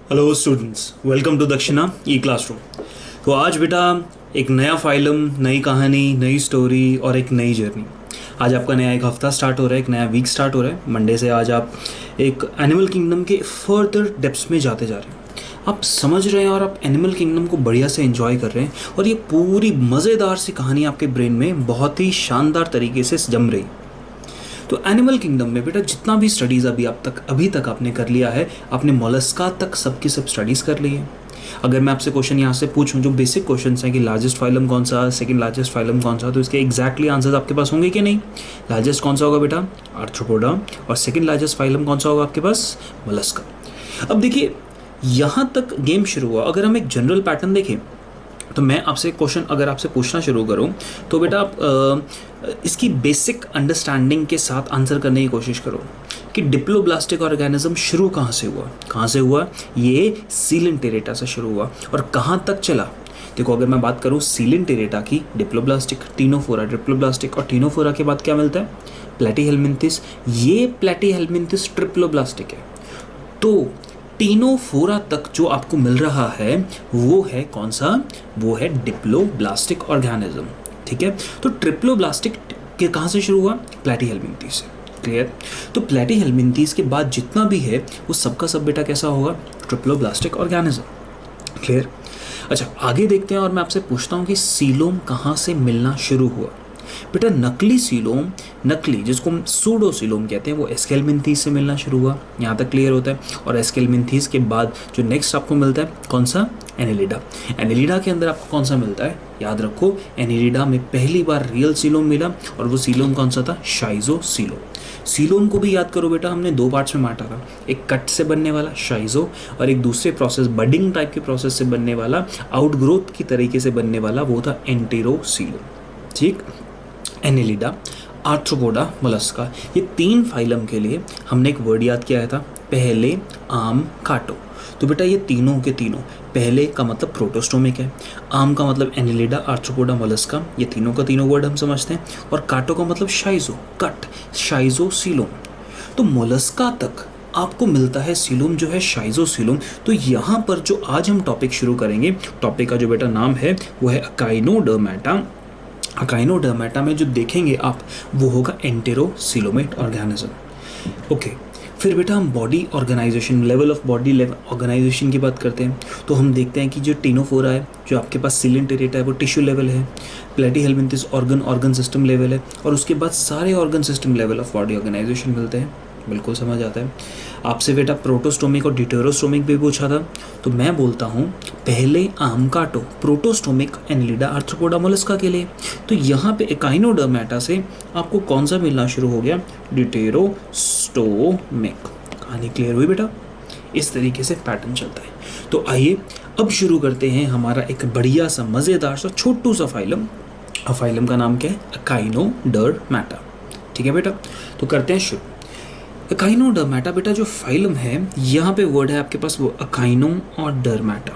Hello students, welcome to दक्षिणा ई classroom. तो आज बेटा एक नया फाइलम, नई कहानी, नई स्टोरी और एक नई जर्नी। आज आपका नया एक हफ्ता स्टार्ट हो रहा है, एक नया वीक स्टार्ट हो रहा है। मंडे से आज आप एक एनिमल किंगडम के फर्दर डेप्थ्स में जाते जा रहे हैं। आप समझ रहे हैं और आप एनिमल किंगडम को बढ़िया से एंजॉय कर रहे हैं और ये पूरी मज़ेदार सी कहानी आपके ब्रेन में बहुत ही शानदार तरीके से जम रही है। तो एनिमल किंगडम में बेटा जितना भी स्टडीज़ अभी तक आपने कर लिया है, आपने मोलस्का तक सबकी सब स्टडीज़ कर ली है। अगर मैं आपसे क्वेश्चन यहाँ से पूछूं, जो बेसिक क्वेश्चंस हैं कि लार्जेस्ट फाइलम कौन सा, सेकंड लार्जेस्ट फाइलम कौन सा, तो इसके एग्जैक्टली आंसर्स आपके पास होंगे कि नहीं। लार्जेस्ट कौन सा होगा बेटा? आर्थ्रोपोडा। और सेकंड लार्जेस्ट फाइलम कौन सा होगा आपके पास? मोलस्का। अब देखिए, यहाँ तक गेम शुरू हुआ। अगर हम एक जनरल पैटर्न देखें तो मैं आपसे क्वेश्चन अगर आपसे पूछना शुरू करूं तो बेटा आप इसकी बेसिक अंडरस्टैंडिंग के साथ आंसर करने की कोशिश करो कि डिप्लोब्लास्टिक ऑर्गेनिज्म शुरू कहाँ से हुआ। ये सीलेंटेरेटा से शुरू हुआ और कहाँ तक चला। देखो, अगर मैं बात करूँ सीलेंटेरेटा की, डिप्लोब्लास्टिक, टीनोफोरा, डिप्लोब्लास्टिक और टीनोफोरा के बाद क्या मिलता है? प्लेटीहेलमिन्थिस। ये प्लेटीहेलमिन्थिस ट्रिप्लोब्लास्टिक है। तो टीनोफोरा तक जो आपको मिल रहा है वो है कौन सा? वो है डिप्लोब्लास्टिक ऑर्गेनिज्म। ठीक है, तो ट्रिप्लोब्लास्टिक के कहाँ से शुरू हुआ? प्लेटीहेलमिन्थीस से। क्लियर? तो प्लेटीहेलमिन्थीस के बाद जितना भी है वो सबका सब बेटा कैसा होगा? Triploblastic organism. क्लियर? अच्छा, आगे देखते हैं और मैं आपसे पूछता हूँ कि सीलोम कहाँ से मिलना शुरू हुआ। बेटा नकली सीलोम, नकली जिसको हम सूडो सीलोम कहते हैं, वो एस्केलमिन्थीस से मिलना शुरू हुआ। यहाँ तक क्लियर होता है। और एस्केलमिन्थीस के बाद जो नेक्स्ट आपको मिलता है कौन सा? एनेलिडा। एनेलिडा के अंदर आपको कौन सा मिलता है? याद रखो, एनेलिडा में पहली बार रियल सीलोम मिला और वो सीलोम कौन सा था? शाइजो सीलोम। सीलोम को भी याद करो बेटा, हमने दो पार्ट्स में बांटा था। एक कट से बनने वाला शाइजो और एक दूसरे प्रोसेस, बडिंग टाइप के प्रोसेस से बनने वाला, आउटग्रोथ की तरीके से बनने वाला, वो था एंटेरोसीलोम। ठीक, एनेलिडा, आर्थ्रोपोडा, मोलस्का, ये तीन फाइलम के लिए हमने एक वर्ड याद किया था, पहले आम काटो। तो बेटा ये तीनों के तीनों, पहले का मतलब प्रोटोस्टोमिक है, आम का मतलब एनेलिडा, आर्थ्रोपोडा, मोलस्का, ये तीनों का तीनों वर्ड हम समझते हैं। और काटो का मतलब शाइजो, कट, शाइजो सीलोम। तो मोलस्का तक आपको मिलता है सीलोम जो है शाइजो सीलोम। तो यहाँ पर जो आज हम टॉपिक शुरू करेंगे, टॉपिक का जो बेटा नाम है वो है अकाइनोडर्मेटा। अकाइनोडर्मेटा में जो देखेंगे आप वो होगा एंटेरोसीलोमेट ऑर्गेनिज्म। ओके, फिर बेटा हम body organisation, level of body level organisation की बात करते हैं। तो हम देखते हैं कि जो टीनोफोरा है, जो आपके पास सीलेंटेरेटा है, वो टिश्यू लेवल है। प्लेटीहेलमिन्थिस ऑर्गन सिस्टम लेवल है। और उसके बाद सारे organ system level of body organisation मिलते हैं। बिल्कुल समझ आता है। आपसे बेटा प्रोटोस्टोमिक और डिटेरोस्टोमिक भी पूछा था, तो मैं बोलता हूँ पहले आम काटो, प्रोटोस्टोमिक, एनेलिडा, आर्थ्रोपोडा, मोलस्का के लिए। तो यहाँ पे एकाइनोडर्मेटा से आपको कौन सा मिलना शुरू हो गया? डिटेरोस्टोमिक। कहानी क्लियर हुई बेटा? इस तरीके से पैटर्न चलता है। तो आइए अब शुरू करते हैं हमारा एक बढ़िया सा मज़ेदार सा छोटू सा फाइलम। फाइलम का नाम क्या है? अकाइनोडर्मेटा। ठीक है बेटा, तो करते हैं शुरू। अकाइनोडर्मेटा बेटा जो फाइलम है, यहाँ पे वर्ड है आपके पास वो अकाइनो और डर्मेटा।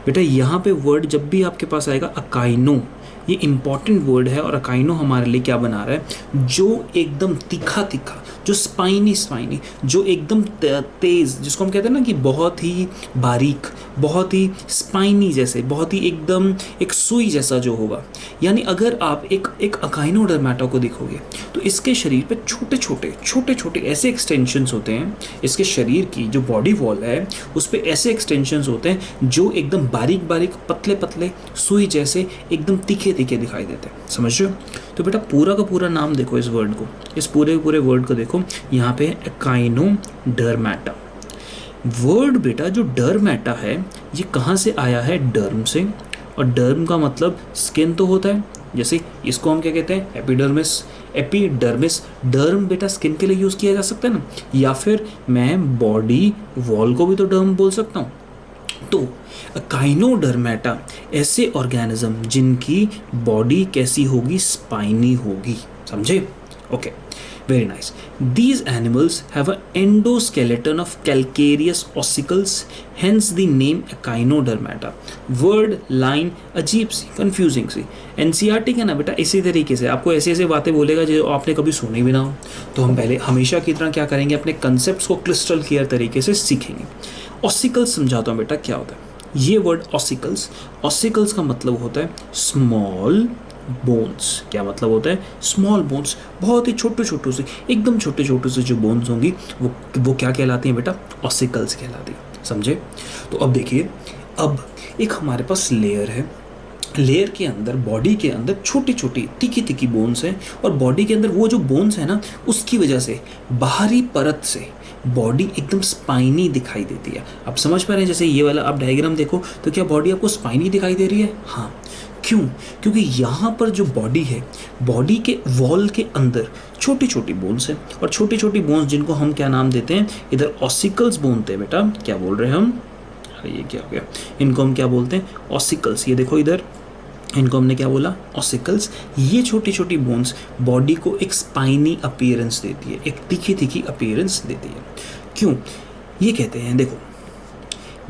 बेटा यहाँ पे वर्ड जब भी आपके पास आएगा अकाइनो, ये इंपॉर्टेंट वर्ड है। और अकाइनो हमारे लिए क्या बना रहा है? जो एकदम तीखा तीखा, जो स्पाइनी, जो एकदम तेज़, जिसको हम कहते हैं ना कि बहुत ही बारीक, बहुत ही स्पाइनी जैसे, बहुत ही एकदम एक सुई जैसा जो होगा। यानी अगर आप एक अकाइनोडर्मेटा को देखोगे तो इसके शरीर पे छोटे छोटे ऐसे एक्सटेंशंस होते हैं। इसके शरीर की जो बॉडी वॉल है उस पे ऐसे एक्सटेंशंस होते हैं जो एकदम बारीक पतले सुई जैसे एकदम तीखे दिखाई देते हैं। समझ रहे हो? तो बेटा पूरा का पूरा नाम देखो इस वर्ड को, इस पूरे वर्ड को देखो। यहाँ पे अकाइनोडर्मेटा वर्ड। बेटा जो डर्मेटा है ये कहाँ से आया है? डर्म से। और डर्म का मतलब स्किन तो होता है, जैसे इसको हम क्या कहते हैं? Epidermis, epidermis. डर्म बेटा स्किन के लिए यूज़ किया जा सकता है ना, या फिर मैं बॉडी वॉल को भी तो डर्म बोल सकता हूँ। तो अकाइनोडर्मेटा ऐसे ऑर्गेनिज्म जिनकी बॉडी कैसी होगी? स्पाइनी होगी। समझे? Okay, very nice. These animals have an endoskeleton of calcareous ossicles, hence the name Echinodermata. Word line अजीब सी, confusing सी। एनसीईआरटी का ना बेटा इसी तरीके से आपको ऐसे ऐसे बातें बोलेगा जो आपने कभी सुनी भी ना हो। तो हम पहले हमेशा की तरह क्या करेंगे, अपने कंसेप्ट्स को क्रिस्टल क्लियर तरीके से सीखेंगे। ऑसिकल्स समझाता हूँ बेटा क्या होता है। ये वर्ड ऑसिकल्स, ऑसिकल्स का मतलब होता है स्मॉल बोन्स। क्या मतलब होता है? स्मॉल बोन्स, बहुत ही छोटे छोटे से, एकदम छोटे छोटे से जो बोन्स होंगी वो क्या कहलाती हैं बेटा? ऑसिकल्स कहलाती हैं। समझे? तो अब देखिए, अब एक हमारे पास लेयर है, लेयर के अंदर, बॉडी के अंदर छोटी छोटी तिखी तिखी बोन्स हैं, और बॉडी के अंदर वो जो बोन्स है ना, उसकी वजह से बाहरी परत से बॉडी एकदम स्पाइनी दिखाई देती है। आप समझ पा रहे हैं? जैसे ये वाला आप डायग्राम देखो तो क्या बॉडी आपको स्पाइनी दिखाई दे रही है? हाँ। क्यों? क्योंकि यहाँ पर जो बॉडी है, बॉडी के वॉल के अंदर छोटी छोटी बोन्स हैं, और छोटी छोटी बोन्स जिनको हम क्या नाम देते हैं? इधर ऑसिकल्स बोलते हैं बेटा। क्या बोल रहे हैं हम? ये क्या हो गया? इनको हम क्या बोलते हैं? ऑसिकल्स। ये देखो इधर, इनको हमने क्या बोला? ऑसिकल्स। ये छोटी छोटी बोन्स बॉडी को एक स्पाइनी अपीयरेंस देती है, एक तीखी तीखी अपीयरेंस देती है। क्यों ये कहते हैं? देखो,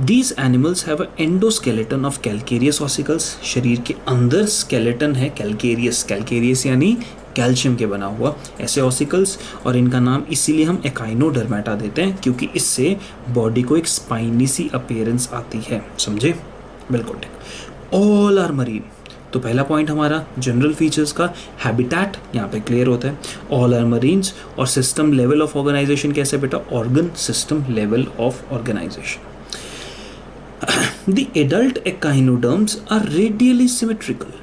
These animals have an endoskeleton of calcareous ossicles। शरीर के अंदर स्केलेटन है कैलकेरियस, कैलकेरियस यानी कैल्शियम के बना हुआ ऐसे ऑसिकल्स, और इनका नाम इसीलिए हम एकाइनोडर्मेटा देते हैं क्योंकि इससे बॉडी को एक स्पाइनी सी अपीयरेंस आती है। समझे? बिल्कुल ठीक। All are marine. तो पहला पॉइंट हमारा जनरल फीचर्स का, हैबिटेट यहाँ पे क्लियर होता है, ऑल आर मरीन्स। और सिस्टम लेवल ऑफ ऑर्गेनाइजेशन कैसे बेटा? Organ system level of organisation. The adult echinoderms are radially symmetrical।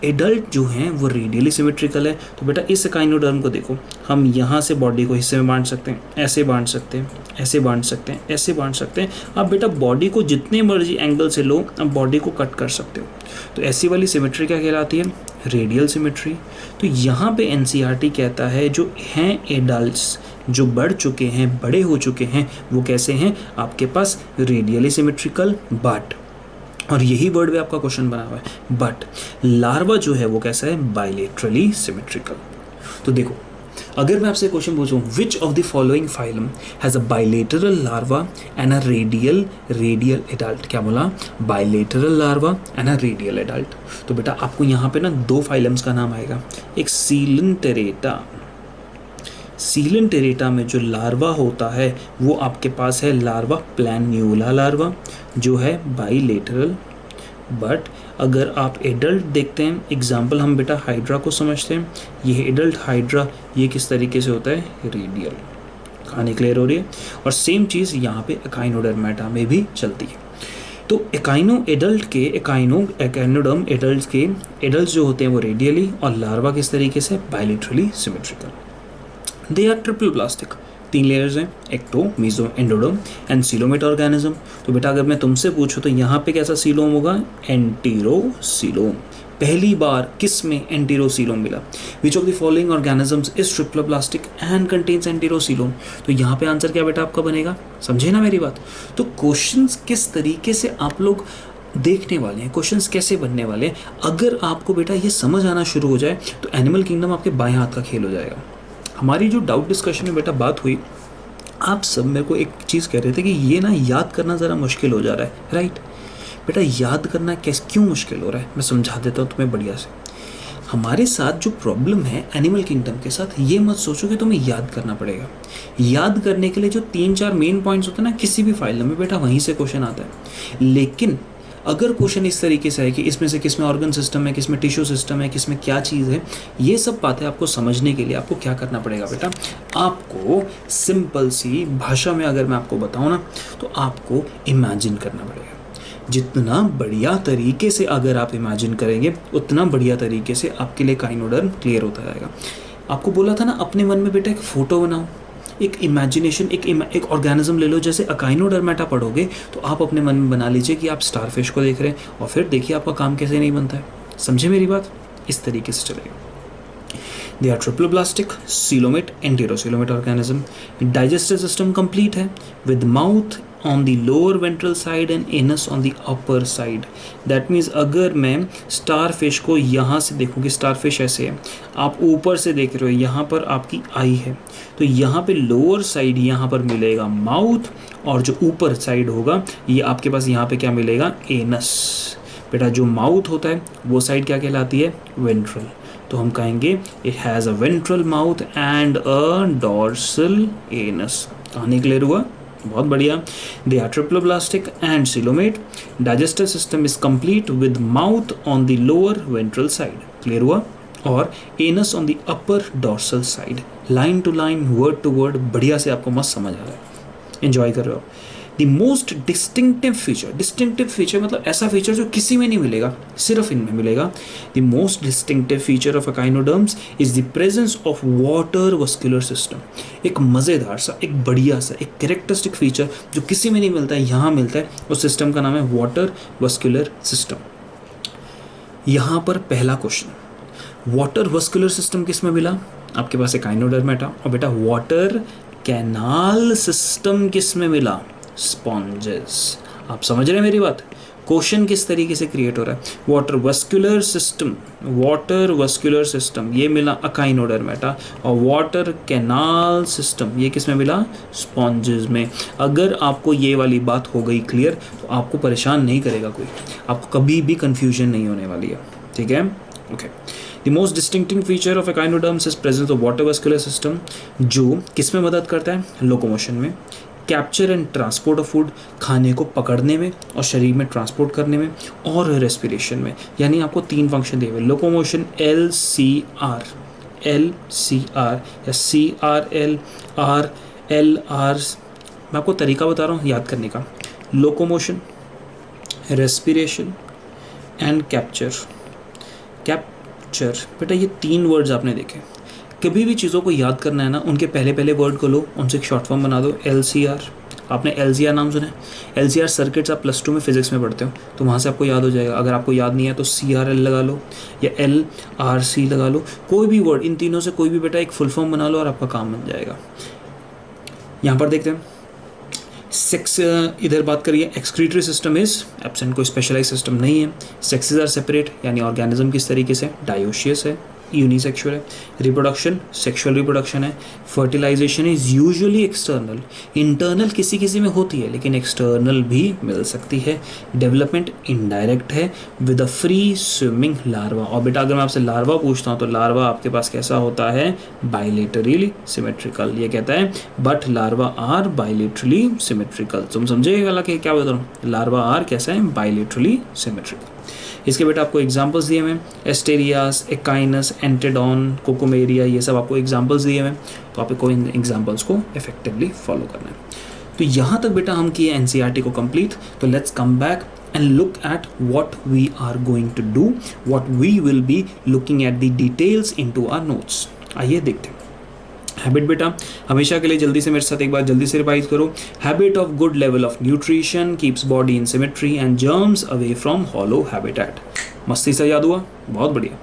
Adult जो हैं वो रेडियली सिमेट्रिकल है। तो बेटा इस एकाइनोडर्म को देखो, हम यहाँ से बॉडी को हिस्से में बांट सकते हैं, ऐसे बांट सकते हैं, ऐसे बांट सकते हैं, ऐसे बांट सकते हैं। आप बेटा बॉडी को जितने मर्जी एंगल से लो, आप बॉडी को कट कर सकते हो। तो ऐसी वाली सिमेट्री क्या कहलाती है? Radial symmetry. तो यहाँ पे एनसीईआरटी कहता है जो हैं एडल्ट्स, जो बढ़ चुके हैं, बड़े हो चुके हैं, वो कैसे हैं? आपके पास रेडियली सिमेट्रिकल, बट, और यही वर्ड भी आपका क्वेश्चन बना हुआ है, बट लार्वा जो है वो कैसा है? Bilaterally symmetrical. तो देखो, अगर मैं आपसे क्वेश्चन पूछूं, विच of the following phylum has a bilateral larva and a radial adult? क्या बोला? Bilateral larva and a radial adult. तो बेटा आपको यहाँ पे ना दो फाइलम्स का नाम आएगा, एक सीलेंटेरेटा। सीलेंटेरेटा में जो लार्वा होता है वो आपके पास है लार्वा प्लैन्यूला लार्वा, जो है बाइलेटरल। बट अगर आप एडल्ट देखते हैं, एग्जाम्पल हम बेटा हाइड्रा को समझते हैं, ये एडल्ट हाइड्रा, ये किस तरीके से होता है? रेडियल। कहानी क्लियर हो रही है? और सेम चीज़ यहाँ पे एकाइनोडर्मेटा में भी चलती है। तो एकाइनोडर्म एडल्ट के एडल्ट जो होते हैं वो रेडियली, और लार्वा किस तरीके से? Bilaterally symmetrical. They are triploblastic. 3 layers हैं, ecto, meso, endoderm and coelomate organism. तो बेटा अगर मैं तुमसे पूछूं तो यहाँ पे कैसा सीलोम होगा? एंटीरोसीलोम। पहली बार किस में एंटीरोसीलोम मिला? Which of the following organisms is triploblastic and contains enterocoelom? तो यहाँ पे आंसर क्या बेटा आपका बनेगा? समझे ना मेरी बात? तो क्वेश्चंस किस तरीके से आप लोग देखने वाले हैं, क्वेश्चंस कैसे बनने वाले हैं, अगर आपको बेटा ये समझ आना शुरू हो जाए तो एनिमल किंगडम आपके बाएं हाथ का खेल हो जाएगा। हमारी जो डाउट डिस्कशन में बेटा बात हुई, आप सब मेरे को एक चीज़ कह रहे थे कि ये ना याद करना ज़रा मुश्किल हो जा रहा है, राइट? बेटा याद करना क्यों मुश्किल हो रहा है? मैं समझा देता हूँ तुम्हें बढ़िया से। हमारे साथ जो प्रॉब्लम है एनिमल किंगडम के साथ, ये मत सोचो कि तुम्हें याद करना पड़ेगा। याद करने के लिए जो 3-4 मेन पॉइंट्स होते हैं ना किसी भी फाइल में, बेटा वहीं से क्वेश्चन आता है। लेकिन अगर क्वेश्चन इस तरीके से है कि इसमें से किस में ऑर्गन सिस्टम है, किस में टिश्यू सिस्टम है, किस में क्या चीज़ है, ये सब बातें आपको समझने के लिए आपको क्या करना पड़ेगा बेटा? आपको सिंपल सी भाषा में अगर मैं आपको बताऊँ ना, तो आपको इमेजिन करना पड़ेगा। जितना बढ़िया तरीके से अगर आप इमेजिन करेंगे, उतना बढ़िया तरीके से आपके लिए एकाइनोडर्म क्लियर होता जाएगा। आपको बोला था ना, अपने मन में बेटा एक फ़ोटो बनाओ, एक इमेजिनेशन, एक ऑर्गेनिज्म ले लो। जैसे एकाइनोडर्मेटा पढ़ोगे तो आप अपने मन में बना लीजिए कि आप स्टारफिश को देख रहे हैं, और फिर देखिए आपका काम कैसे नहीं बनता है। समझे मेरी बात? इस तरीके से चलेगा। They are triploblastic, coelomate, enterocoelomate organism. Digestive system complete है with mouth on the lower ventral side and anus on the upper side। That means अगर मैं स्टारफिश को यहाँ से देखूँ कि स्टारफिश ऐसे है, आप ऊपर से देख रहे हो, यहाँ पर आपकी आई है, तो यहाँ पे लोअर साइड यहाँ पर मिलेगा माउथ, और जो ऊपर साइड होगा ये आपके पास यहाँ पे क्या मिलेगा? एनस। बेटा जो माउथ होता है वो साइड क्या कहलाती है? वेंट्रल। तो हम कहेंगे it has a ventral mouth and a dorsal anus. कहानी क्लियर हुआ? बहुत बढ़िया। They are triploblastic and coelomate. Digestive system is complete with mouth on the lower ventral side, clear हुआ, और anus on the upper dorsal side. Line to line, word to word, बढ़िया से आपको मस्त समझ आ रहा है, एंजॉय कर रहे हो। द मोस्ट डिस्टिंक्टिव फीचर मतलब ऐसा फीचर जो किसी में नहीं मिलेगा, सिर्फ इनमें मिलेगा। The most distinctive feature of echinoderms is the presence of water vascular system. एक मज़ेदार सा, एक बढ़िया सा, एक कैरेक्टरिस्टिक फीचर जो किसी में नहीं मिलता है, यहाँ मिलता है। उस सिस्टम का नाम है वाटर वस्कुलर सिस्टम। यहाँ पर पहला क्वेश्चन, वाटर वस्कुलर सिस्टम किस में मिला? आपके पास एकाइनोडर्मेटा। और बेटा वाटर कैनाल सिस्टम किस में मिला? स्पॉन्जेस। आप समझ रहे हैं मेरी बात? क्वेश्चन किस तरीके से क्रिएट हो रहा है? वाटर वस्कुलर सिस्टम ये मिला अकाइनोडर्मेटा, और वाटर कैनाल सिस्टम ये किस में मिला? स्पॉन्जेस में। अगर आपको ये वाली बात हो गई क्लियर तो आपको परेशान नहीं करेगा कोई, आपको कभी भी कंफ्यूजन नहीं होने वाली है, ठीक है? Okay. The most distinctive feature of echinoderms is presence of water vascular system, जो किस में मदद करता है? लोकोमोशन में, capture and transport of food, खाने को पकड़ने में और शरीर में ट्रांसपोर्ट करने में, और रेस्पिरेशन में। यानी आपको 3 फंक्शन दिए हुए, लोकोमोशन LCR या CRL RLR। मैं आपको तरीका बता रहा हूँ याद करने का। Locomotion, respiration and capture. बेटा ये 3 वर्ड्स आपने देखे। कभी भी चीज़ों को याद करना है ना, उनके पहले वर्ड को लो, उनसे एक शॉर्ट फॉर्म बना दो, LCR। आपने LCR नाम सुना है? LCR सर्किट्स आप +2 में फिजिक्स में पढ़ते हो, तो वहाँ से आपको याद हो जाएगा। अगर आपको याद नहीं है तो CRL लगा लो या LRC लगा लो, कोई भी वर्ड, इन तीनों से कोई भी बेटा एक फुल फॉर्म बना लो और आपका काम बन जाएगा। यहाँ पर देखते हैं सेक्स, इधर बात करिए, एक्सक्रीटरी सिस्टम इज एब्सेंट, कोई स्पेशलाइज सिस्टम नहीं है। सेक्सेस आर सेपरेट, यानी ऑर्गेनिज्म किस तरीके से? डायोशियस है, यूनिसेक्सुअल है। रिप्रोडक्शन सेक्सुअल रिप्रोडक्शन है। Fertilisation is usually external, internal किसी किसी में होती है लेकिन एक्सटर्नल भी मिल सकती है। डेवलपमेंट इनडायरेक्ट है with a free swimming larva. और बेटा अगर मैं आपसे लार्वा पूछता हूँ तो लार्वा आपके पास कैसा होता है? Bilaterally symmetrical. ये कहता है but larva are bilaterally symmetrical. तुम समझेगा कि क्या बता रहा हूँ? लार्वा आर कैसा है? Bilaterally symmetrical. इसके बेटा आपको एग्जांपल्स दिए हुए हैं, एस्टेरियास, एकाइनस, एंटेडॉन, कोकोमेरिया, ये सब आपको एग्जांपल्स दिए हुए हैं, तो आपको इन एग्जांपल्स को इफेक्टिवली फॉलो करना है। तो यहाँ तक बेटा हम किए एनसीईआरटी को कंप्लीट। तो let's come back and look at what we are going to do, what we will be looking at the details into our notes। आइए देखते हैं। हैबिट बेटा हमेशा के लिए जल्दी से मेरे साथ एक बार जल्दी से रिवाइज करो। Habit of good level of nutrition keeps body in symmetry and germs away from hollow habitat. मस्ती से याद हुआ? बहुत बढ़िया।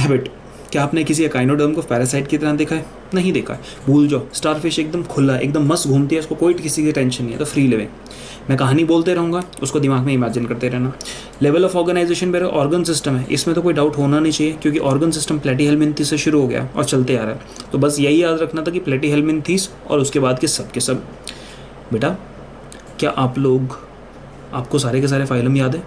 हैबिट, क्या आपने किसी एकाइनोडर्म को पैरासाइट की तरह देखा है? नहीं देखा है, भूल जाओ। स्टारफिश एकदम खुला, एकदम मस्त घूमती है, उसको कोई किसी की टेंशन नहीं है, तो फ्री लिविंग। मैं कहानी बोलते रहूँगा, उसको दिमाग में इमेजिन करते रहना। लेवल ऑफ ऑर्गेनाइजेशन मेरा ऑर्गन सिस्टम है, इसमें तो कोई डाउट होना नहीं चाहिए क्योंकि ऑर्गन सिस्टम प्लेटीहेल्मिन्थेस से शुरू हो गया और चलते आ रहा है। तो बस यही याद रखना था कि प्लेटीहेल्मिन्थेस और उसके बाद के सब। बेटा क्या आपको सारे के सारे फाइलम याद है?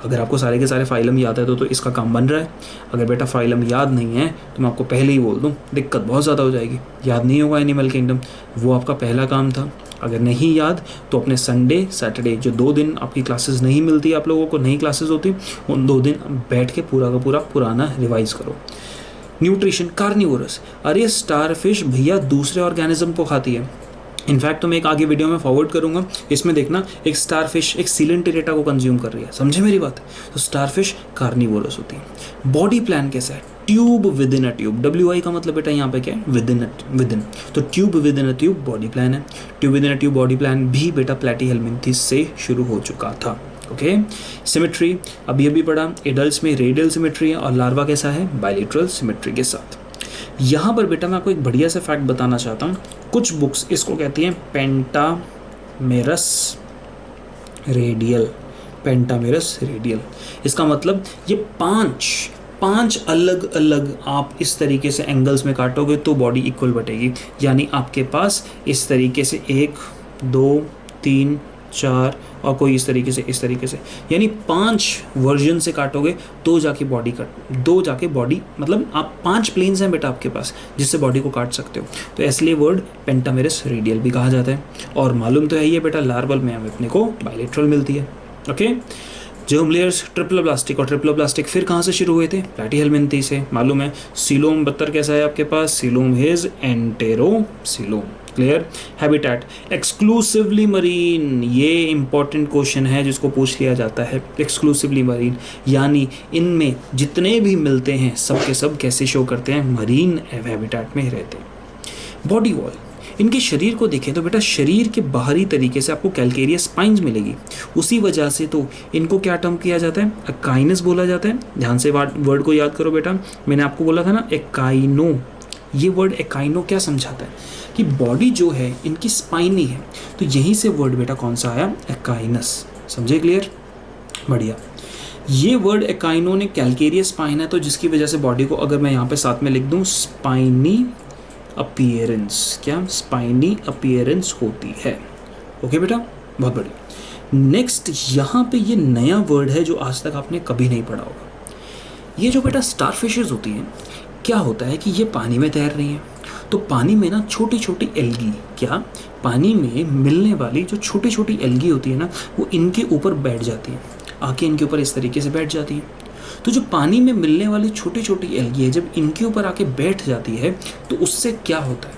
अगर आपको सारे के सारे फाइलम याद है तो इसका काम बन रहा है। अगर बेटा फाइलम याद नहीं है तो मैं आपको पहले ही बोल दूं, दिक्कत बहुत ज़्यादा हो जाएगी। याद नहीं होगा एनिमल किंगडम, वो आपका पहला काम था। अगर नहीं याद तो अपने संडे सैटरडे जो 2 दिन आपकी क्लासेस नहीं मिलती, आप लोगों को नहीं क्लासेस होती, उन 2 दिन बैठ के पूरा का पूरा पुराना रिवाइज करो। न्यूट्रिशन, कार्निवोरस, अरे स्टारफिश भैया दूसरे ऑर्गेनिज्म को खाती है। इनफैक्ट तो मैं एक आगे वीडियो में फॉरवर्ड करूंगा, इसमें देखना एक स्टारफिश एक सीलेंटेरेटा को कंज्यूम कर रही है, समझे मेरी बात? तो स्टारफिश कार्निवोरस होती है। बॉडी प्लान कैसा है? Tube within a tube. WI का मतलब बेटा यहाँ पे क्या है? Within. तो tube within a tube body plan है। Tube within a tube body plan भी बेटा प्लेटीहेल्मिन्थेस से शुरू हो चुका था। ओके। सिमेट्री अभी पढ़ा, एडल्ट्स में रेडियल सिमेट्री है और लार्वा कैसा है? बाइलेटरल सिमेट्री के साथ। यहाँ पर बेटा मैं आपको एक बढ़िया सा फैक्ट बताना चाहता हूँ। कुछ बुक्स इसको कहती हैं पेंटामेरस रेडियल। इसका मतलब ये पांच अलग अलग आप इस तरीके से एंगल्स में काटोगे तो बॉडी इक्वल बटेगी। यानी आपके पास इस तरीके से 1 2 3 4 और कोई इस तरीके से, यानी 5 वर्जन से काटोगे तो जाके बॉडी कट, दो जाके बॉडी, मतलब आप 5 प्लेन्स हैं बेटा आपके पास जिससे बॉडी को काट सकते हो। तो इसलिए वर्ड पेंटामेरस रेडियल भी कहा जाता है। और मालूम तो है ये बेटा लार्वल में अपने को बायलेटरल मिलती है। ओके, जर्म लेयर्स ट्रिप्लोब्लास्टिक, और ट्रिप्लोब्लास्टिक फिर कहाँ से शुरू हुए थे? प्लैटीहेल्मिन्थी से, मालूम है। सीलोम बत्तर कैसा है आपके पास? Coelom is enterocoelom. Clear. Habitat exclusively marine, ये इंपॉर्टेंट क्वेश्चन है जिसको पूछ लिया जाता है। एक्सक्लूसिवली मरीन यानी इनमें जितने भी मिलते हैं सब के सब कैसे शो करते हैं? मरीन हैबिटेट में रहते हैं। बॉडी वॉल, इनके शरीर को देखें तो बेटा शरीर के बाहरी तरीके से आपको कैल्केरियस स्पाइन्स मिलेगी, उसी वजह से तो इनको क्या टर्म किया जाता है? अकाइनस बोला जाता है। ध्यान से वर्ड को याद करो बेटा, मैंने आपको बोला था ना एकाइनो, ये वर्ड एकाइनो क्या समझाता है कि बॉडी जो है इनकी स्पाइनी है, तो यहीं से वर्ड बेटा कौन सा आया? एकाइनस। समझे? क्लियर, बढ़िया। ये वर्ड एकाइनो ने कैल्केरियस स्पाइन है, तो जिसकी वजह से बॉडी को अगर मैं यहाँ पे साथ में लिख दूँ स्पाइनी अपीयरेंस, क्या स्पाइनी अपीयरेंस होती है। ओके बेटा, बहुत बढ़िया। नेक्स्ट यहाँ पे ये नया वर्ड है जो आज तक आपने कभी नहीं पढ़ा होगा। ये जो बेटा स्टारफिशेस होती हैं, क्या होता है कि ये पानी में तैर रही हैं, तो पानी में ना छोटी छोटी एल्गी, क्या पानी में मिलने वाली जो छोटी छोटी एल्गी होती है ना, वो इनके ऊपर बैठ जाती हैं, आके इनके ऊपर इस तरीके से बैठ जाती हैं। तो जो पानी में मिलने वाली छोटी छोटी एल्गी है जब इनके ऊपर आके बैठ जाती है तो उससे क्या होता है?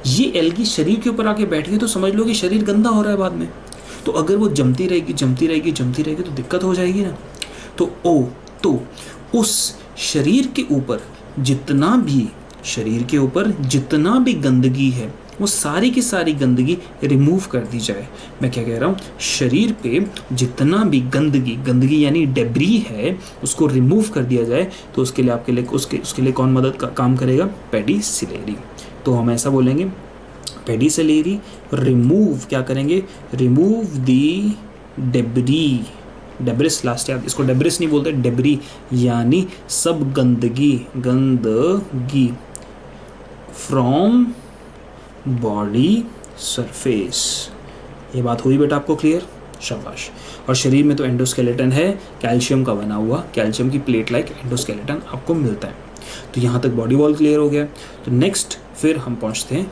ये एल्गी शरीर के ऊपर आके बैठ गई तो समझ लो कि शरीर गंदा हो रहा है बाद में। तो अगर वो जमती रहेगी तो दिक्कत हो जाएगी ना। तो उस शरीर के ऊपर जितना भी गंदगी है वो सारी की सारी गंदगी रिमूव कर दी जाए। मैं क्या कह रहा हूँ? शरीर पे जितना भी गंदगी यानी डेब्री है उसको रिमूव कर दिया जाए, तो उसके लिए आपके लिए उसके लिए कौन मदद का काम करेगा? पेडिसिलेरी। तो हम ऐसा बोलेंगे पेडिसिलेरी रिमूव, क्या करेंगे? रिमूव दी डेब्री। डेब्रिस लास्ट याद, इसको डेब्रिस नहीं बोलते, डेब्री यानी सब गंदगी फ्रॉम बॉडी सरफेस। ये बात हुई बेटा आपको क्लियर? शाबाश। और शरीर में तो एंडोस्केलेटन है, कैल्शियम का बना हुआ, कैल्शियम की प्लेट लाइक एंडोस्केलेटन आपको मिलता है। तो यहाँ तक बॉडी वॉल क्लियर हो गया। तो नेक्स्ट फिर हम पहुँचते हैं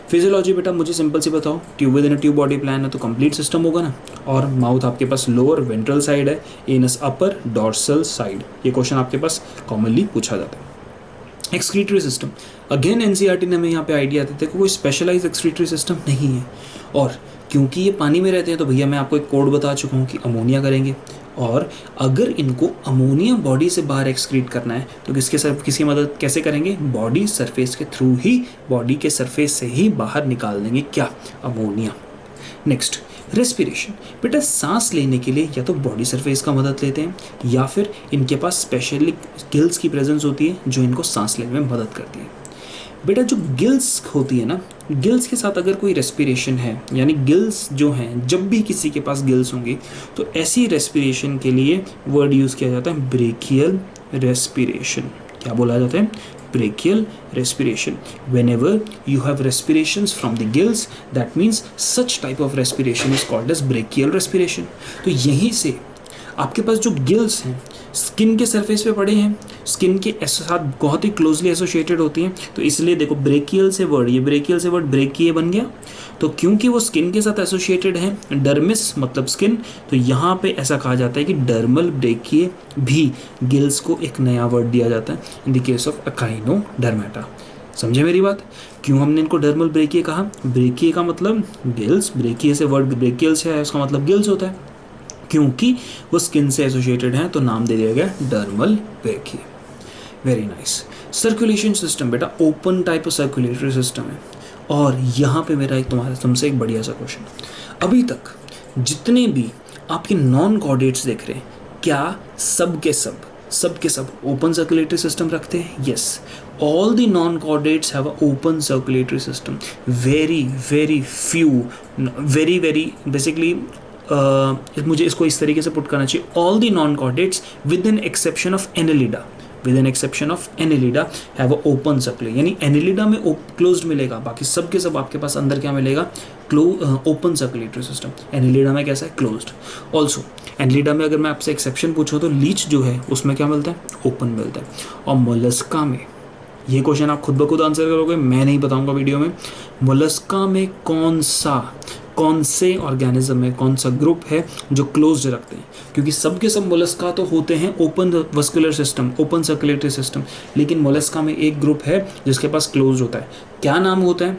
फिजियोलॉजी बेटा मुझे सिंपल सी बताओ, tube within a tube body plan है तो कंप्लीट सिस्टम होगा ना। और माउथ आपके पास लोअर वेंट्रल साइड है, एनस अपर डॉर्सल साइड। ये क्वेश्चन आपके पास कॉमनली पूछा जाता है। एक्सक्रीटरी सिस्टम, अगेन एनसीईआरटी ने हमें यहाँ पे आइडिया देते हैं कि कोई स्पेशलाइज एक्सक्रीटरी सिस्टम नहीं है, और क्योंकि ये पानी में रहते हैं तो भैया मैं आपको एक कोड बता चुका हूँ कि अमोनिया करेंगे। और अगर इनको अमोनिया बॉडी से बाहर एक्सक्रीट करना है तो किसकी मदद कैसे करेंगे? बॉडी सरफेस के थ्रू ही, बॉडी के सरफेस से ही बाहर निकाल देंगे, क्या? अमोनिया। नेक्स्ट रेस्पिरेशन, बेटा सांस लेने के लिए या तो बॉडी सरफेस का मदद लेते हैं या फिर इनके पास स्पेशली गिल्स की प्रेजेंस होती है जो इनको सांस लेने में मदद करती है। बेटा जो गिल्स होती है ना, गिल्स के साथ अगर कोई रेस्पिरेशन है, यानी गिल्स जो हैं, जब भी किसी के पास गिल्स होंगी तो ऐसी रेस्पिरेशन के लिए वर्ड यूज़ किया जाता है ब्रेकियल रेस्पिरेशन। क्या बोला जाता है? Brachial respiration. Whenever you have respirations from the gills, that means such type of respiration is called as brachial respiration। तो यहीं से आपके पास जो गिल्स हैं स्किन के सरफेस पे पड़े हैं, स्किन के साथ बहुत ही क्लोजली एसोसिएटेड होती हैं, तो इसलिए देखो ब्रेकियल से वर्ड ब्रेकिए बन गया। तो क्योंकि वो स्किन के साथ एसोसिएटेड है, डर्मिस मतलब स्किन, तो यहाँ पे ऐसा कहा जाता है कि डर्मल ब्रेकिए भी गिल्स को एक नया वर्ड दिया जाता है in the case of Echinodermata. समझे मेरी बात? क्यों हमने इनको डर्मल ब्रेकिए कहा? ब्रेकिए का मतलब गिल्स, ब्रेकिए से वर्ड ब्रेकियल से है, उसका मतलब गिल्स होता है। क्योंकि वो स्किन से एसोसिएटेड है तो नाम दे दिया गया dermal branchiae. Very nice. Circulation system, बेटा open type of circulatory system है। और यहाँ पे मेरा तुमसे एक बढ़िया सा क्वेश्चन, अभी तक जितने भी आपके नॉन कॉर्डेट्स देख रहे हैं, क्या सब के सब ओपन सर्कुलेटरी सिस्टम रखते हैं? Yes, all the non-chordates have an open circulatory system. Very few, very basically मुझे इसको इस तरीके से पुट करना चाहिए, all the non-chordates with an exception of Annelida, with an exception of Annelida have a open circulatory, यानी Annelida में closed मिलेगा, बाकी सब के सब आपके पास अंदर क्या मिलेगा, ओपन सर्कुलेटरी सिस्टम। एनिलिडा में कैसा है, क्लोज्ड। ऑल्सो एनिलिडा में अगर मैं आपसे एक्सेप्शन पूछूं तो लीच जो है उसमें क्या मिलता है, ओपन मिलता है। और मोलस्का में, ये क्वेश्चन आप खुद ब खुद आंसर करोगे, मैं नहीं बताऊंगा वीडियो में। मोलस्का में कौन से ऑर्गेनिज्म में कौन सा ग्रुप है जो क्लोज्ड रखते हैं, क्योंकि सब के सब मोलस्का तो होते हैं open vascular system, open circulatory system, लेकिन मोलस्का में एक ग्रुप है जिसके पास क्लोज्ड होता है। क्या नाम होता है,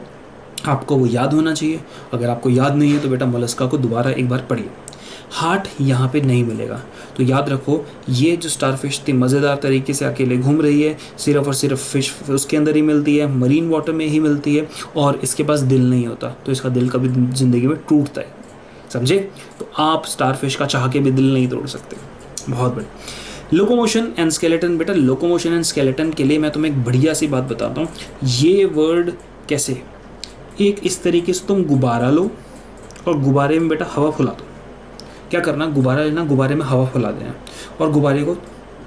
आपको वो याद होना चाहिए। अगर आपको याद नहीं है तो बेटा मोलस्का को दोबारा एक बार पढ़िए। हार्ट यहाँ पे नहीं मिलेगा, तो याद रखो ये जो स्टारफिश थी मज़ेदार तरीके से अकेले घूम रही है, सिर्फ और सिर्फ फिश उसके अंदर ही मिलती है, मरीन वाटर में ही मिलती है, और इसके पास दिल नहीं होता, तो इसका दिल कभी ज़िंदगी में टूटता है, समझे। तो आप स्टारफिश का चाह के भी दिल नहीं तोड़ सकते। बहुत बढ़िया। लोकोमोशन एंड स्केलेटन, बेटा लोकोमोशन एंड स्केलेटन के लिए मैं तुम्हें एक बढ़िया सी बात बताता हूँ। ये वर्ड कैसे, एक इस तरीके से तुम गुब्बारा लो और गुब्बारे में बेटा हवा फुला दो। क्या करना, गुब्बारा लेना, गुब्बारे में हवा फुला देना और गुब्बारे को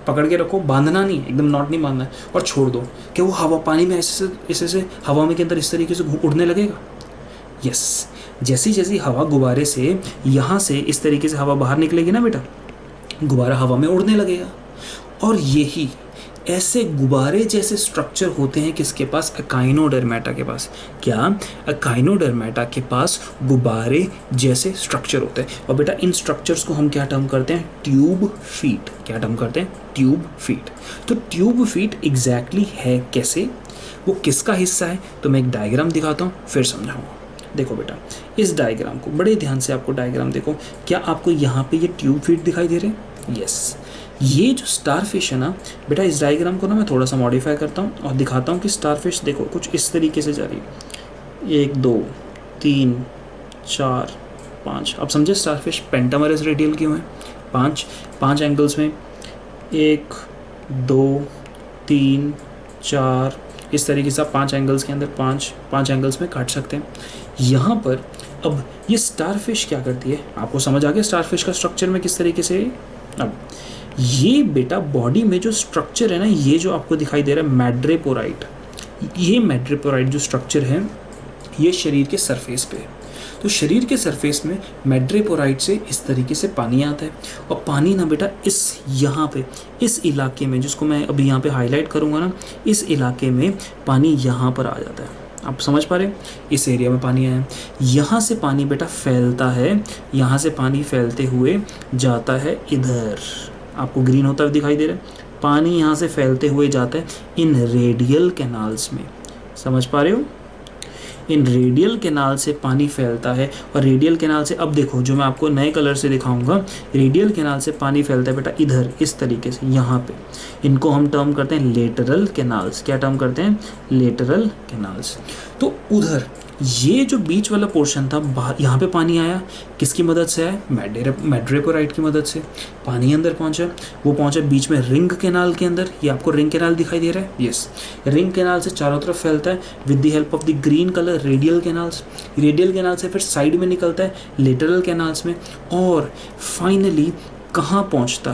पकड़ के रखो, बांधना नहीं, एकदम नॉट नहीं बांधना है, और छोड़ दो कि वो हवा पानी में ऐसे से हवा में के अंदर इस तरीके से उड़ने लगेगा। यस, जैसी जैसी हवा गुब्बारे से यहाँ से इस तरीके से हवा बाहर निकलेगी ना बेटा, गुब्बारा हवा में उड़ने लगेगा। और यही ऐसे गुब्बारे जैसे स्ट्रक्चर होते हैं किसके पास, एकाइनोडर्मेटा के पास। क्या, एकाइनोडर्मेटा के पास गुब्बारे जैसे स्ट्रक्चर होते हैं। और बेटा इन स्ट्रक्चर्स को हम क्या टर्म करते हैं, ट्यूब फीट। क्या टर्म करते हैं, ट्यूब फीट। तो ट्यूब फीट एग्जैक्टली है कैसे, वो किसका हिस्सा है, तो मैं एक डायग्राम दिखाता हूँ फिर समझाऊंगा। देखो बेटा इस डायग्राम को बड़े ध्यान से, आपको डायग्राम देखो, क्या आपको यहाँ पे ये ट्यूब फीट दिखाई दे रहे हैं। यस, ये जो स्टारफिश है ना बेटा, इस डायग्राम को ना मैं थोड़ा सा मॉडिफाई करता हूँ और दिखाता हूँ कि स्टारफिश देखो कुछ इस तरीके से जा रही है, 1 2 3 4 5। अब समझे स्टारफिश पेंटामरस रेडियल क्यों है, पांच एंगल्स में, 1 2 3 4, इस तरीके से आप 5 एंगल्स के अंदर पांच एंगल्स में काट सकते हैं। यहाँ पर अब ये स्टारफिश क्या करती है, आपको समझ आ गया स्टारफिश का स्ट्रक्चर में किस तरीके से। अब ये बेटा बॉडी में जो स्ट्रक्चर है ना, ये जो आपको दिखाई दे रहा है मैड्रेपोराइट, ये मैड्रेपोराइट जो स्ट्रक्चर है ये शरीर के सरफेस पे है। तो शरीर के सरफेस में मैड्रेपोराइट से इस तरीके से पानी आता है, और पानी ना बेटा इस यहाँ पे इस इलाके में, जिसको मैं अभी यहाँ पे हाईलाइट करूँगा ना, इस इलाके में पानी यहाँ पर आ जाता है। आप समझ पा रहे हैं, इस एरिया में पानी आया, यहाँ से पानी बेटा फैलता है, यहाँ से पानी फैलते हुए जाता है इधर, आपको ग्रीन होता हुआ दिखाई दे रहा है, पानी यहाँ से फैलते हुए जाता है इन रेडियल कैनाल्स में। समझ पा रहे हो, इन रेडियल कैनाल से पानी फैलता है, और रेडियल कैनाल से, अब देखो जो मैं आपको नए कलर से दिखाऊंगा, रेडियल कैनाल से पानी फैलता है बेटा इधर इस तरीके से, यहाँ पे। इनको हम टर्म करते हैं लेटरल कैनाल्स। क्या टर्म करते हैं, लेटरल कैनाल्स। तो उधर ये जो बीच वाला पोर्शन था, बाहर यहाँ पे पानी आया, किसकी मदद से आया, मैड्रेपोराइट की मदद से पानी अंदर पहुँचा। वो पहुँचा बीच में रिंग कैनाल के अंदर, ये आपको रिंग कैनाल दिखाई दे रहा है। यस, रिंग कैनाल से चारों तरफ फैलता है with the help of the green colour radial canals. Radial canal से फिर साइड में निकलता है लेटरल कैनाल्स में, और फाइनली कहाँ पहुँचता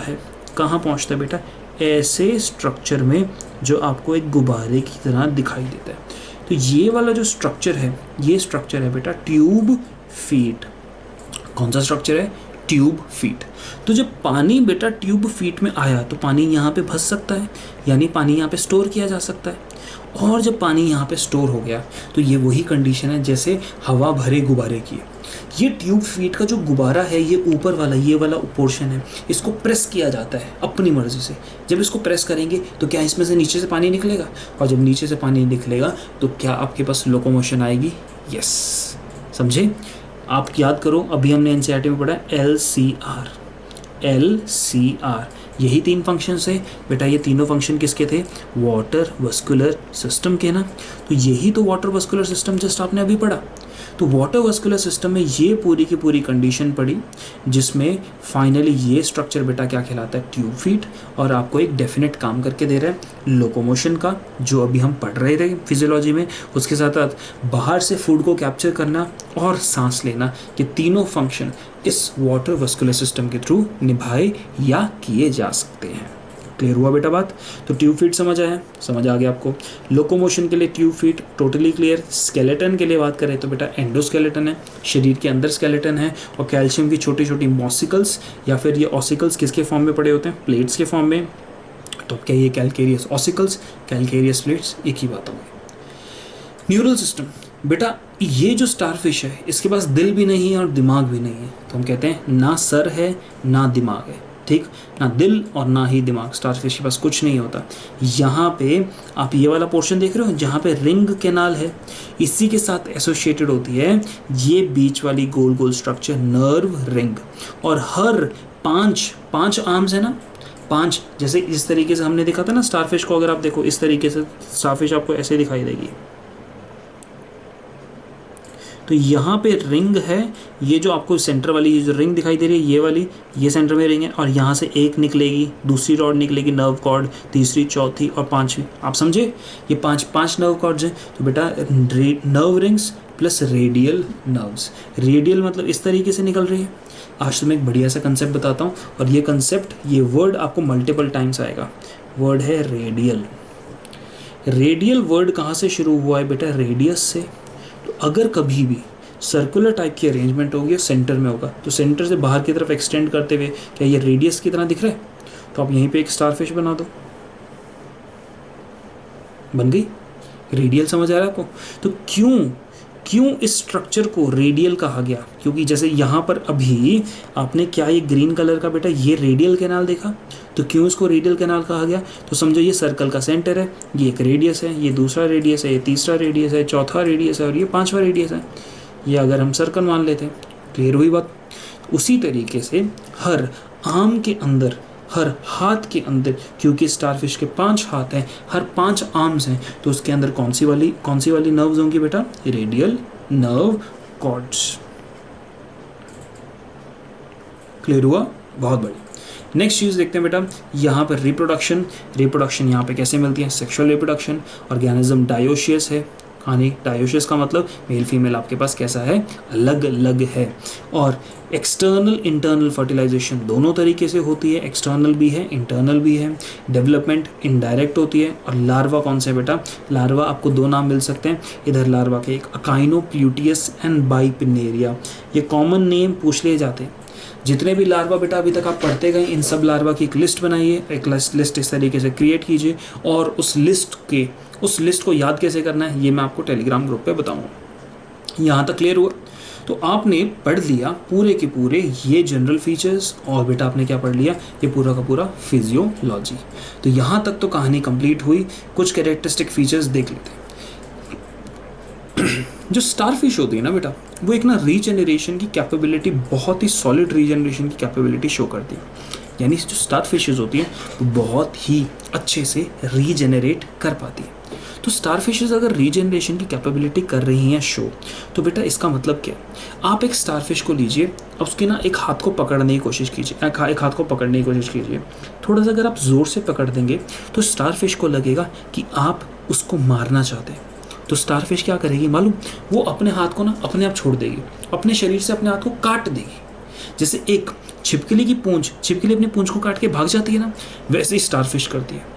है बेटा, ऐसे स्ट्रक्चर में जो आपको एक गुब्बारे की तरह दिखाई देता है। तो ये वाला जो स्ट्रक्चर है, ये स्ट्रक्चर है बेटा ट्यूब फीट। कौन सा स्ट्रक्चर है, ट्यूब फीट। तो जब पानी बेटा ट्यूब फीट में आया तो पानी यहाँ पे भस सकता है, यानी पानी यहाँ पे स्टोर किया जा सकता है। और जब पानी यहाँ पे स्टोर हो गया तो ये वही कंडीशन है जैसे हवा भरे गुब्बारे की। ये ट्यूब फीट का जो गुब्बारा है, ये ऊपर वाला ये वाला पोर्शन है, इसको प्रेस किया जाता है अपनी मर्जी से। जब इसको प्रेस करेंगे तो क्या इसमें से नीचे से पानी निकलेगा, और जब नीचे से पानी निकलेगा तो क्या आपके पास लोकोमोशन आएगी। यस, समझे। आप याद करो, अभी हमने एनसीईआरटी में पढ़ा LCR, यही 3 फंक्शंस है बेटा। ये तीनों फंक्शन किसके थे, वाटर वस्कुलर सिस्टम के ना। तो यही तो वाटर वस्कुलर सिस्टम जस्ट आपने अभी पढ़ा। तो वाटर वस्कुलर सिस्टम में ये पूरी की पूरी कंडीशन पड़ी, जिसमें फाइनली ये स्ट्रक्चर बेटा क्या कहलाता है, ट्यूब फीट, और आपको एक डेफिनेट काम करके दे रहा है लोकोमोशन का, जो अभी हम पढ़ रहे थे फिजियोलॉजी में। उसके साथ साथ बाहर से फूड को कैप्चर करना और सांस लेना, ये तीनों फंक्शन इस वाटर वस्कुलर सिस्टम के थ्रू निभाए या किए जा सकते हैं। क्लियर हुआ बेटा बात? तो ट्यूब फीट समझ आया, समझ आ गया आपको। लोकोमोशन के लिए tube feet totally clear. Skeleton के लिए बात करें तो बेटा एंडोस्केलेटन है, शरीर के अंदर स्केलेटन है, और कैल्शियम की छोटी छोटी मॉसिकल्स या फिर ये ऑसिकल्स किसके फॉर्म में पड़े होते हैं? प्लेट्स के फॉर्म में। तो क्या ये कैलकेरियस ऑसिकल्स, कैलकेरियस प्लेट्स, एक ही बात होगी। न्यूरल सिस्टम बेटा, ये जो स्टारफिश है इसके पास दिल भी नहीं है और दिमाग भी नहीं है, तो हम कहते हैं ना सर है ना दिमाग है, ठीक, ना दिल और ना ही दिमाग, स्टारफिश के पास कुछ नहीं होता। यहाँ पे आप ये वाला पोर्शन देख रहे हो जहाँ पे रिंग कैनाल है, इसी के साथ एसोसिएटेड होती है ये बीच वाली गोल गोल स्ट्रक्चर नर्व रिंग। और हर पांच आर्म्स है ना, 5, जैसे इस तरीके से हमने देखा था ना स्टारफिश को, अगर आप देखो इस तरीके से स्टारफिश आपको ऐसे दिखाई देगी। तो यहाँ पे रिंग है, ये जो आपको सेंटर वाली ये जो रिंग दिखाई दे रही है ये वाली, ये सेंटर में रिंग है, और यहाँ से एक निकलेगी, दूसरी रॉड निकलेगी नर्व कॉर्ड, तीसरी, चौथी और पांचवी। आप समझे, ये पांच नर्व कॉर्ड्स हैं। तो बेटा nerve rings plus radial nerves. Radial मतलब इस तरीके से निकल रही है। आज तो मैं एक बढ़िया सा कंसेप्ट बताता हूँ, और ये कंसेप्ट, ये वर्ड आपको मल्टीपल टाइम्स आएगा। वर्ड है रेडियल। रेडियल वर्ड कहाँ से शुरू हुआ है बेटा? रेडियस से। तो अगर कभी भी सर्कुलर टाइप की अरेंजमेंट होगी, सेंटर में होगा, तो सेंटर से बाहर की तरफ एक्सटेंड करते हुए क्या ये रेडियस की तरह दिख रहा है? तो आप यहीं पे एक स्टारफिश बना दो, बन गई रेडियल। समझ आ रहा है आपको? तो क्यों इस स्ट्रक्चर को रेडियल कहा गया? क्योंकि जैसे यहाँ पर अभी आपने क्या ये ग्रीन कलर का बेटा ये रेडियल कैनाल देखा, तो क्यों इसको रेडियल कैनाल कहा गया? तो समझो ये सर्कल का सेंटर है, ये एक रेडियस है, ये दूसरा रेडियस है, ये तीसरा रेडियस है, चौथा रेडियस है, और ये पांचवा रेडियस है। ये अगर हम सर्कल मान लेते हैं, क्लियर हुई बात? उसी तरीके से हर आर्म के अंदर, हर हाथ के अंदर, क्योंकि स्टारफिश के 5 हाथ हैं, हर 5 आर्म्स हैं, तो उसके अंदर कौन सी वाली नर्व्स होंगी बेटा? Radial nerve chords. क्लियर हुआ? बहुत बढ़िया। नेक्स्ट चीज देखते हैं बेटा, यहाँ पर रिप्रोडक्शन यहाँ पे कैसे मिलती है? Sexual reproduction. ऑर्गेनिज्म डायोशियस है, कहानी डायोशियस का मतलब मेल फीमेल आपके पास कैसा है? अलग अलग है। और एक्सटर्नल इंटरनल फर्टिलाइजेशन दोनों तरीके से होती है, एक्सटर्नल भी है इंटरनल भी है। डेवलपमेंट इनडायरेक्ट होती है। और लार्वा कौन सा है बेटा? लार्वा आपको 2 नाम मिल सकते हैं इधर लार्वा के, एक अकाइनोप्ल्यूटियस एंड बाइपिनेरिया। ये कॉमन नेम पूछ लिए जाते हैं। जितने भी लार्वा बेटा अभी तक आप पढ़ते गए, इन सब लार्वा की एक लिस्ट बनाइए, एक लिस्ट इस तरीके से क्रिएट कीजिए, और उस लिस्ट को याद कैसे करना है ये मैं आपको टेलीग्राम ग्रुप पे बताऊंगा। यहाँ तक क्लियर हुआ? तो आपने पढ़ लिया पूरे के पूरे ये जनरल फीचर्स, और बेटा आपने क्या पढ़ लिया? ये पूरा का पूरा फिजियोलॉजी। तो यहाँ तक तो कहानी कंप्लीट हुई। कुछ कैरेक्टरिस्टिक फीचर्स देख लेते हैं। जो स्टारफिश होती है ना बेटा, वो एक ना रीजनरेशन की कैपेबिलिटी, बहुत ही सॉलिड रीजनरेशन की कैपेबिलिटी शो करती है। यानी जो स्टारफिशेस होती हैं वो बहुत ही अच्छे से रीजनरेट कर पाती है। तो स्टारफिशेस अगर रीजनरेशन की कैपेबिलिटी कर रही हैं शो, तो बेटा इसका मतलब क्या है? आप एक स्टारफिश को लीजिए, अब उसके ना एक हाथ को पकड़ने की कोशिश कीजिए, एक हाथ को पकड़ने की कोशिश कीजिए। थोड़ा सा अगर आप ज़ोर से पकड़ देंगे तो स्टारफिश को लगेगा कि आप उसको मारना चाहते हैं। तो स्टारफिश क्या करेगी मालूम? वो अपने हाथ को ना अपने आप छोड़ देगी, अपने शरीर से अपने हाथ को काट देगी। जैसे एक छिपकली अपनी पूंछ को काट के भाग जाती है ना, वैसे ही स्टारफिश करती है।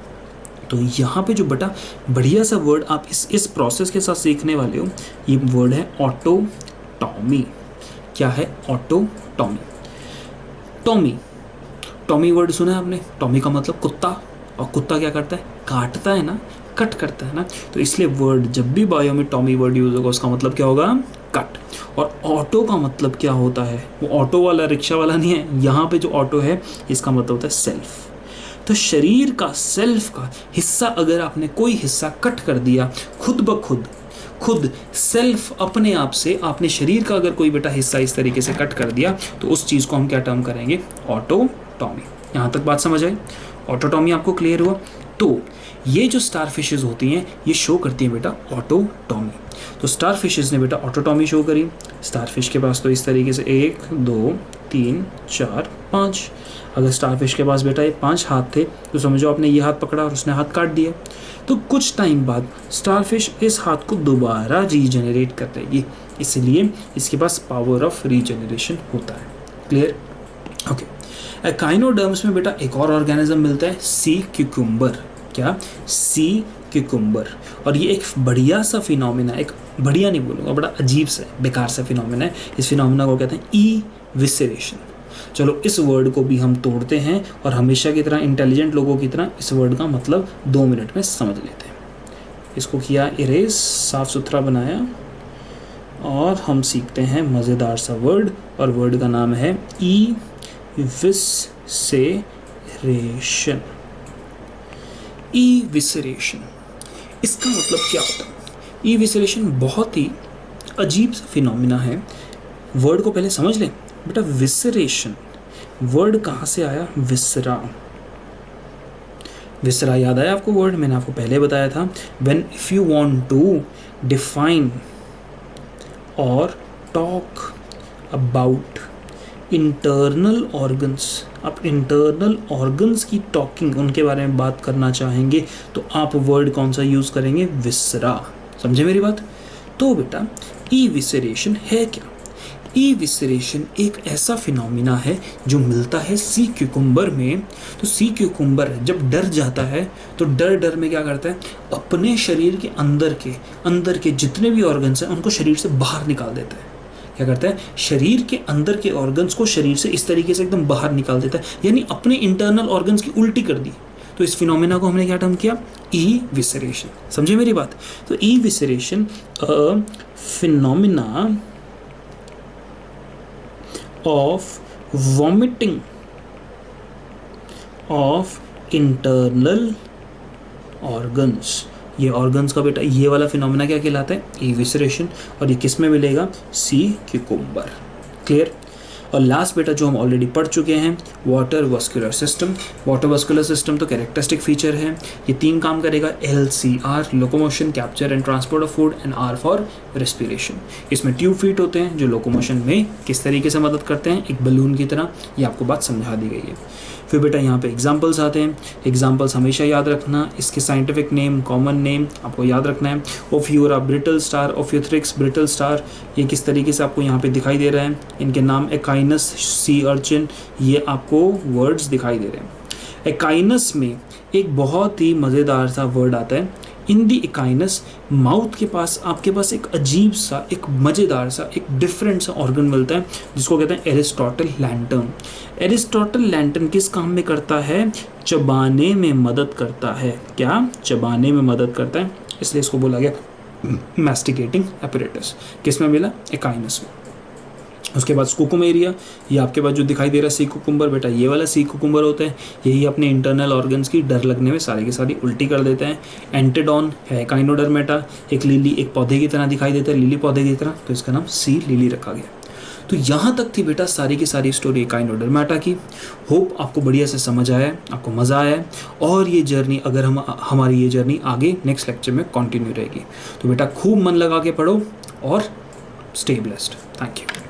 तो यहाँ पे जो बेटा बढ़िया सा वर्ड आप इस प्रोसेस के साथ सीखने वाले हो, ये वर्ड है ऑटोटॉमी। क्या है? ऑटोटॉमी। टॉमी वर्ड सुना है आपने? टॉमी का मतलब कुत्ता, और कुत्ता क्या करता है? काटता है ना, कट करता है ना। तो इसलिए वर्ड जब भी बायो में टॉमी वर्ड यूज होगा उसका मतलब क्या होगा? कट। और ऑटो का मतलब क्या होता है? वो ऑटो वाला रिक्शा वाला नहीं है, यहाँ पे जो ऑटो है इसका मतलब होता है सेल्फ। तो शरीर का सेल्फ का हिस्सा अगर आपने कोई हिस्सा कट कर दिया खुद ब खुद सेल्फ अपने आप से, आपने शरीर का अगर कोई बेटा हिस्सा इस तरीके से कट कर दिया, तो उस चीज़ को हम क्या टर्म करेंगे? ऑटोटॉमी। यहाँ तक बात समझ आई? ऑटोटॉमी आपको क्लियर हुआ? तो ये जो स्टारफिशेस होती हैं ये शो करती हैं बेटा ऑटोटॉमी। तो स्टारफिशेस ने बेटा ऑटोटॉमी शो करी। स्टारफिश के पास तो इस तरीके से 1 2 3 4 5, अगर स्टारफिश के पास बेटा ये 5 हाथ थे, तो समझो आपने ये हाथ पकड़ा और उसने हाथ काट दिया, तो कुछ टाइम बाद स्टारफिश इस हाथ को दोबारा रीजनरेट कर देगी, इसलिए इसके पास पावर ऑफ रीजनरेशन होता है। क्लियर? ओके। एकाइनोडर्म्स में बेटा एक और ऑर्गेनिज्म मिलता है, सी क्यूकुम्बर। क्या? सी क्यूकुम्बर। और ये एक बढ़िया सा फिनोमिना, एक बढ़िया नहीं बोलूँगा, बड़ा अजीब सा बेकार सा फिनोमिना है। इस फिनोमिना को कहते हैं ई विसरेशन। चलो इस वर्ड को भी हम तोड़ते हैं और हमेशा की तरह इंटेलिजेंट लोगों की तरह इस वर्ड का मतलब 2 मिनट में समझ लेते हैं। इसको किया इरेज, साफ सुथरा बनाया, और हम सीखते हैं मज़ेदार सा वर्ड, और वर्ड का नाम है ई विसरेशन। ई विसरेशन, इसका मतलब क्या होता है? ई विसरेशन बहुत ही अजीब सा फिनोमिना है। वर्ड को पहले समझ लें बेटा। विसरेशन वर्ड कहाँ से आया? विसरा। विसरा याद आया आपको वर्ड? मैंने आपको पहले बताया था, when if you want to define or talk about internal organs, आप इंटरनल ऑर्गन्स की टॉकिंग, उनके बारे में बात करना चाहेंगे तो आप वर्ड कौन सा यूज़ करेंगे? विसरा। समझे मेरी बात? तो बेटा ई विसरेशन है क्या? ई विसरेशन एक ऐसा फिनोमिना है जो मिलता है सी क्यूकुम्बर में। तो सी क्यूकुम्बर जब डर जाता है तो डर में क्या करता है? अपने शरीर के अंदर के जितने भी ऑर्गन्स हैं उनको शरीर से बाहर निकाल देता है। क्या करता है? शरीर के अंदर के ऑर्गन्स को शरीर से इस तरीके से एकदम बाहर निकाल देता है, यानी अपने इंटरनल ऑर्गन्स की उल्टी कर दी। तो इस फिनोमिना को हमने क्या टर्म किया? ई विसरेशन। समझे मेरी बात? तो evisceration a phenomena of vomiting of internal organs। ये ऑर्गन्स का बेटा ये वाला फिनोमिना क्या कहलाता है? ई विसरेशन। और ये किस में मिलेगा? सी क्यूकुम्बर। क्लियर? और लास्ट बेटा जो हम ऑलरेडी पढ़ चुके हैं, water vascular system. Water vascular system तो कैरेक्टरिस्टिक फीचर है। ये 3 काम करेगा, LCR locomotion, capture and transport of food, and R for respiration. इसमें ट्यूब फीट होते हैं जो लोकोमोशन में किस तरीके से मदद करते हैं, एक बलून की तरह। ये आपको बात समझा दी गई है। फिर बेटा यहाँ पे एग्जाम्पल्स आते हैं। एग्जाम्पल्स हमेशा याद रखना, इसके साइंटिफिक नेम, कॉमन नेम आपको याद रखना है। ओफियोरा ब्रिटल स्टार, ओफियोथ्रिक्स ब्रिटल स्टार, ये किस तरीके से आपको यहाँ पे दिखाई दे रहा है। इनके नाम एकाइनस, सी अर्चिन, ये आपको वर्ड्स दिखाई दे रहे हैं। एकाइनस में एक बहुत ही मज़ेदार सा वर्ड आता है। इन दी एकाइनस, माउथ के पास आपके पास एक अजीब सा, एक मज़ेदार सा, एक डिफरेंट सा ऑर्गन मिलता है जिसको कहते हैं एरिस्टोटल लैंटर्न। एरिस्टोटल लैंटर्न किस काम में करता है? चबाने में मदद करता है। क्या? चबाने में मदद करता है, इसलिए इसको बोला गया मैस्टिकेटिंग एपरेटस। किस में मिला? एकाइनस में। उसके बाद स्कूकुम एरिया, ये आपके पास जो दिखाई दे रहा है सी कुकुम्बर, बेटा ये वाला सी कुकुम्बर होता है। यही अपने इंटरनल ऑर्गन्स की डर लगने में सारी की सारी उल्टी कर देते हैं। एंटेडॉन है एकाइनोडर्मेटा, एक लिली, एक पौधे की तरह दिखाई देता है, लिली पौधे की तरह, तो इसका नाम सी लिली रखा गया। तो यहाँ तक थी बेटा सारी की सारी स्टोरी एकाइनोडर्मेटा की। होप आपको बढ़िया से समझ आया, आपको मज़ा आया। और ये जर्नी अगर हमारी ये जर्नी आगे नेक्स्ट लेक्चर में कंटिन्यू रहेगी। तो बेटा खूब मन लगा के पढ़ो और स्टे ब्लेस्ड। Thank you.